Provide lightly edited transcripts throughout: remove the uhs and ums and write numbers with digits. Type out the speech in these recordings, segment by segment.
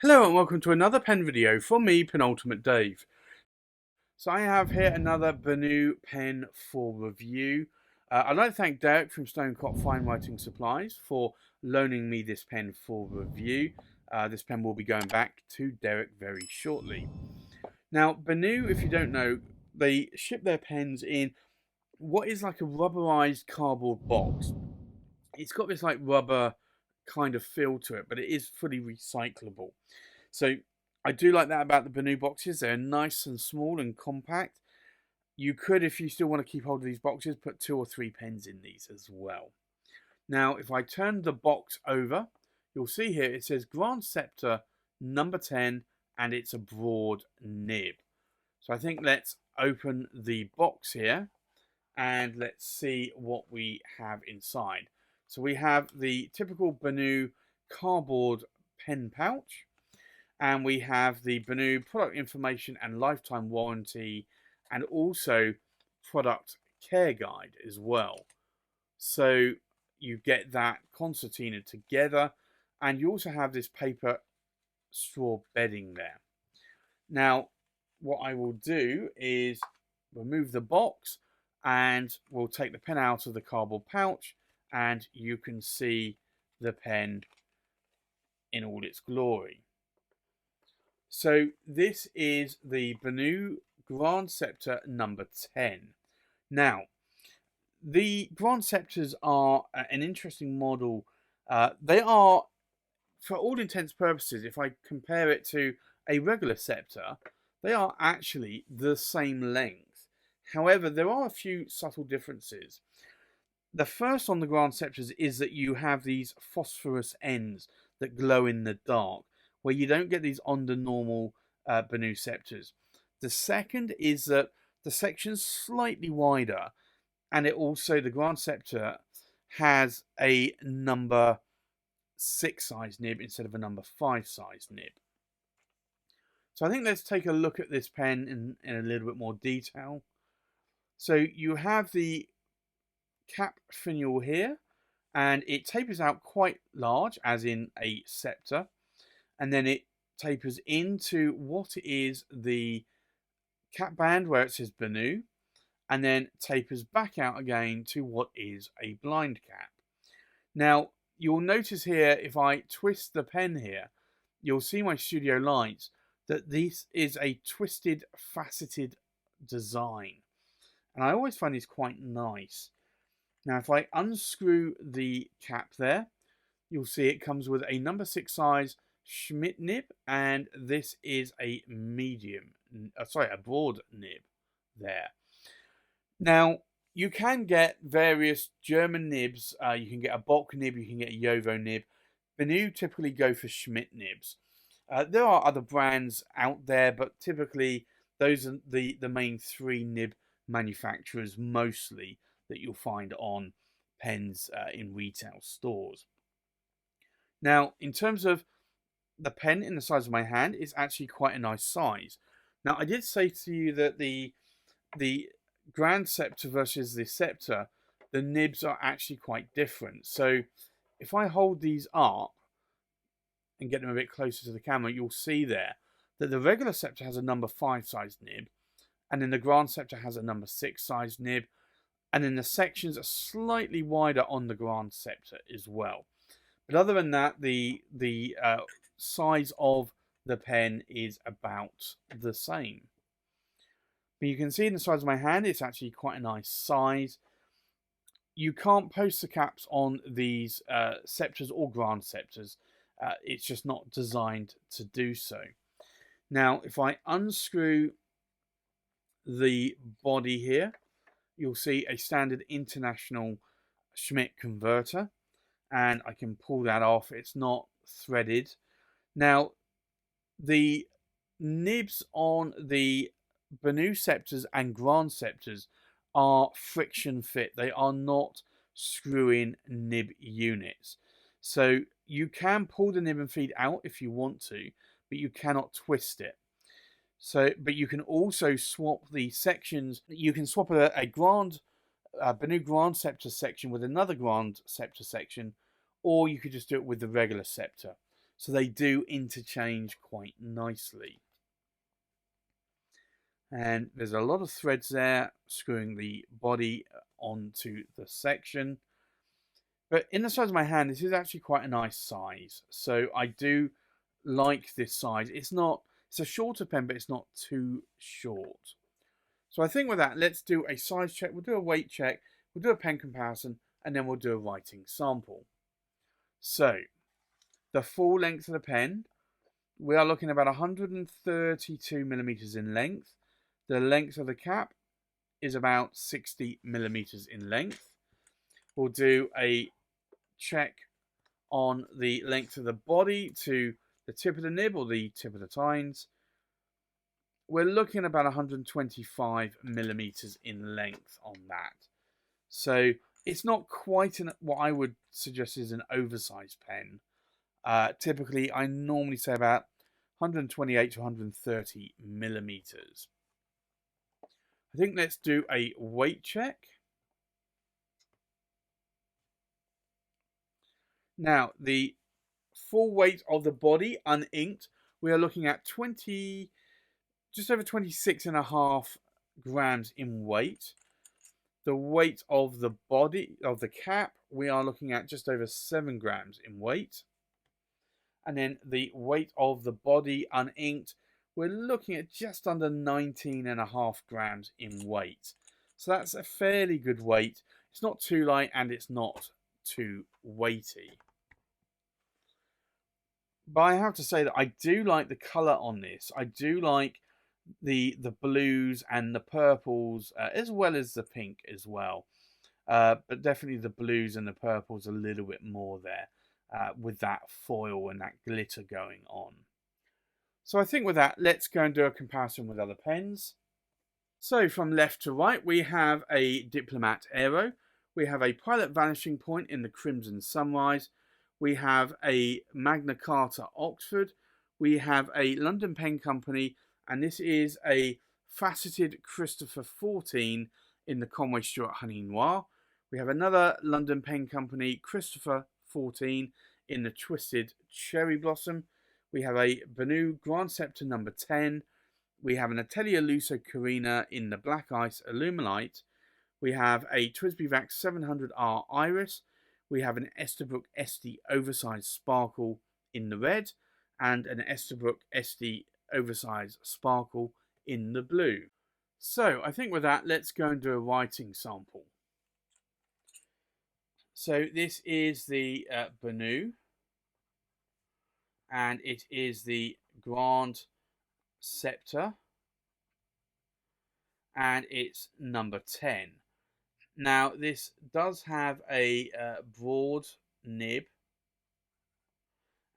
Hello and welcome to another pen video from me, Penultimate Dave. So I have here another Benu pen for review. I'd like to thank Derek from Stonecrop Fine Writing Supplies for loaning me this pen for review. This pen will be going back to Derek very shortly. Now, Benu, if you don't know, they ship their pens in what is like a rubberized cardboard box. It's got this like rubber kind of feel to it, but it is fully recyclable. So I do like that about the Benu boxes. They're nice and small and compact. You could, if you still want to keep hold of these boxes, put 2 or 3 pens in these as well. Now, if I turn the box over, you'll see here it says Grand Scepter number 10 and it's a broad nib. So I think let's open the box here and let's see what we have inside. So we have the typical Benu cardboard pen pouch, and we have the Benu product information and lifetime warranty, and also product care guide as well. So you get that concertina together, and you also have this paper straw bedding there. Now, what I will do is remove the box, and we'll take the pen out of the cardboard pouch, and you can see the pen in all its glory. So this is the Benu Grand Scepter number 10. Now, the Grand Scepters are an interesting model. They are, for all intents and purposes, if I compare it to a regular scepter, they are actually the same length. However, there are a few subtle differences. The first on the Grand Scepters is that you have these phosphorus ends that glow in the dark, where you don't get these on the normal Benu Scepters. The second is that the section's slightly wider, and it also, the Grand Scepter has a number 6 size nib instead of a number 5 size nib. So I think let's take a look at this pen in a little bit more detail. So you have the cap finial here, and it tapers out quite large, as in a scepter, and then it tapers into what is the cap band where it says Benu, and then tapers back out again to what is a blind cap. Now, you'll notice here, if I twist the pen here, you'll see my studio lights, that this is a twisted, faceted design. And I always find these quite nice. Now, if I unscrew the cap there, you'll see it comes with a number 6 size Schmidt nib, and this is a a broad nib there. Now, you can get various German nibs. You can get a Bock nib, you can get a Jowo nib. Benu typically go for Schmidt nibs. There are other brands out there, but typically those are the main 3 nib manufacturers mostly that you'll find on pens in retail stores. Now, in terms of the pen in the size of my hand, it's actually quite a nice size. Now, I did say to you that the Grand Scepter versus the Scepter, the nibs are actually quite different. So if I hold these up and get them a bit closer to the camera, you'll see there that the regular Scepter has a number 5 size nib, and then the Grand Scepter has a number 6 size nib, and then the sections are slightly wider on the Grand Scepter as well. But other than that, the size of the pen is about the same. But you can see in the size of my hand, it's actually quite a nice size. You can't post the caps on these Scepters or Grand Scepters. It's just not designed to do so. Now, if I unscrew the body here, you'll see a standard international Schmidt converter, and I can pull that off. It's not threaded. Now, the nibs on the Benu Scepters and Grand Scepters are friction fit. They are not screw-in nib units. So you can pull the nib and feed out if you want to, but you cannot twist it. So, but you can also swap the sections. You can swap a Benu Grand Scepter section with another Grand Scepter section, or you could just do it with the regular Scepter. So they do interchange quite nicely. And there's a lot of threads there screwing the body onto the section. But in the size of my hand, this is actually quite a nice size. So I do like this size. It's a shorter pen, but it's not too short. So I think with that, let's do a size check. We'll do a weight check. We'll do a pen comparison, and then we'll do a writing sample. So the full length of the pen, we are looking at about 132 millimeters in length. The length of the cap is about 60 millimeters in length. We'll do a check on the length of the body to the tip of the nib or the tip of the tines. We're looking at about 125 millimeters in length on that. So it's not quite what I would suggest is an oversized pen. Typically, I normally say about 128 to 130 millimeters. I think let's do a weight check. Now, the full weight of the body uninked, we are looking at just over 26.5 grams in weight. The weight of the body of the cap, we are looking at just over 7 grams in weight. And then the weight of the body uninked, we're looking at just under 19.5 grams in weight. So that's a fairly good weight. It's not too light and it's not too weighty. But I have to say that I do like the colour on this. I do like the blues and the purples, as well as the pink as well. But definitely the blues and the purples a little bit more there, with that foil and that glitter going on. So I think with that, let's go and do a comparison with other pens. So from left to right, we have a Diplomat Aero. We have a Pilot Vanishing Point in the Crimson Sunrise. We have a Magna Carta Oxford. We have a London Pen Company, and this is a faceted Christopher 14 in the Conway Stewart Honey Noir. We have another London Pen Company Christopher 14 in the Twisted Cherry Blossom. We have a Benu Grand Scepter number 10. We have an Atelier Lusso Carina in the Black Ice Illuminite. We have a Twisby Vac 700R Iris. We have an Esterbrook SD Oversized Sparkle in the red, and an Esterbrook SD Oversized Sparkle in the blue. So I think with that, let's go and do a writing sample. So this is the Benu, and it is the Grand Scepter, and it's number 10. Now this does have a broad nib,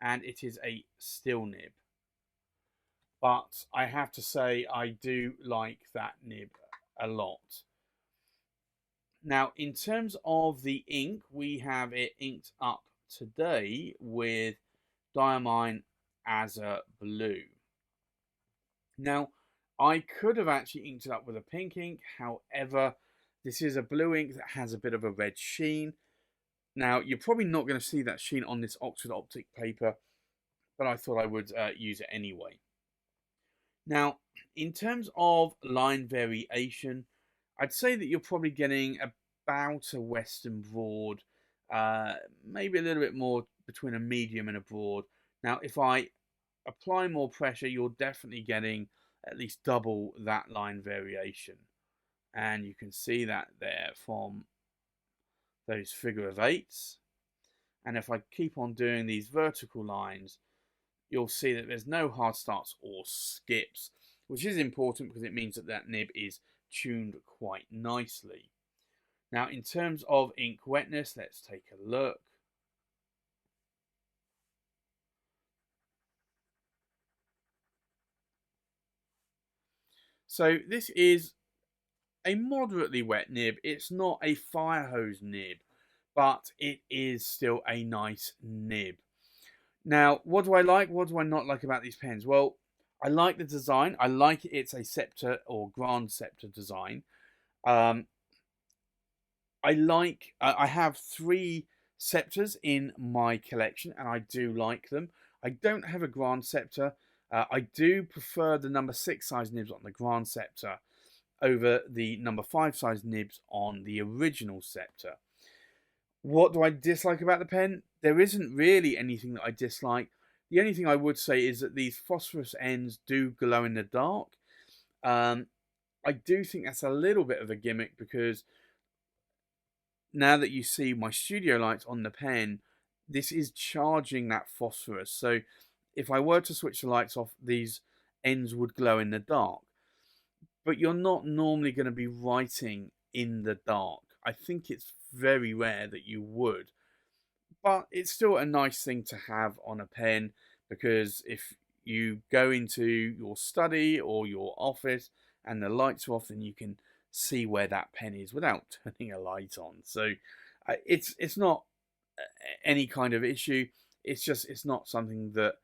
and it is a still nib, but I have to say I do like that nib a lot. Now in terms of the ink, we have it inked up today with Diamine Azure Blue. Now I could have actually inked it up with a pink ink, however this is a blue ink that has a bit of a red sheen. Now you're probably not going to see that sheen on this Oxford Optic paper, but I thought I would use it anyway. Now in terms of line variation, I'd say that you're probably getting about a Western broad, maybe a little bit more between a medium and a broad. Now if I apply more pressure, you're definitely getting at least double that line variation. And you can see that there from those figure of eights. And if I keep on doing these vertical lines, you'll see that there's no hard starts or skips, which is important because it means that that nib is tuned quite nicely. Now in terms of ink wetness, let's take a look. So this is a moderately wet nib. It's not a fire hose nib, but it is still a nice nib. Now, what do I like? What do I not like about these pens? Well, I like the design. I like it's a Scepter or Grand Scepter design. I have 3 Scepters in my collection, and I do like them. I don't have a Grand Scepter. I do prefer the number 6 size nibs on the Grand Scepter over the number 5 size nibs on the original Scepter. What do I dislike about the pen? There isn't really anything that I dislike. The only thing I would say is that these phosphorus ends do glow in the dark. I do think that's a little bit of a gimmick because now that you see my studio lights on the pen, this is charging that phosphorus. So if I were to switch the lights off, these ends would glow in the dark. But you're not normally going to be writing in the dark. I think it's very rare that you would. But it's still a nice thing to have on a pen because if you go into your study or your office and the lights are off, then you can see where that pen is without turning a light on. So it's not any kind of issue. It's not something that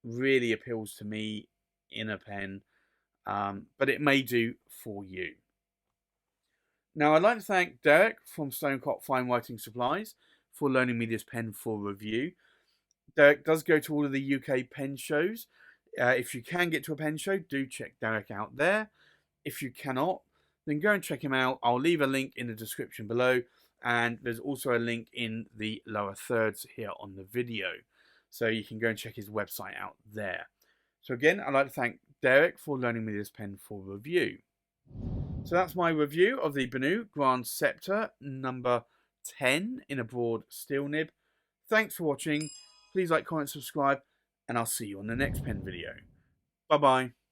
really appeals to me in a pen, but it may do for you. Now, I'd like to thank Derek from Stonecrop Fine Writing Supplies for loaning me this pen for review. Derek does go to all of the UK pen shows. If you can get to a pen show, do check Derek out there. If you cannot, then go and check him out. I'll leave a link in the description below, and there's also a link in the lower thirds here on the video. So you can go and check his website out there. So again, I'd like to thank Derek for loaning me this pen for review. So that's my review of the Benu Grand Scepter number 10 in a broad steel nib. Thanks for watching. Please like, comment, subscribe, and I'll see you on the next pen video. Bye-bye.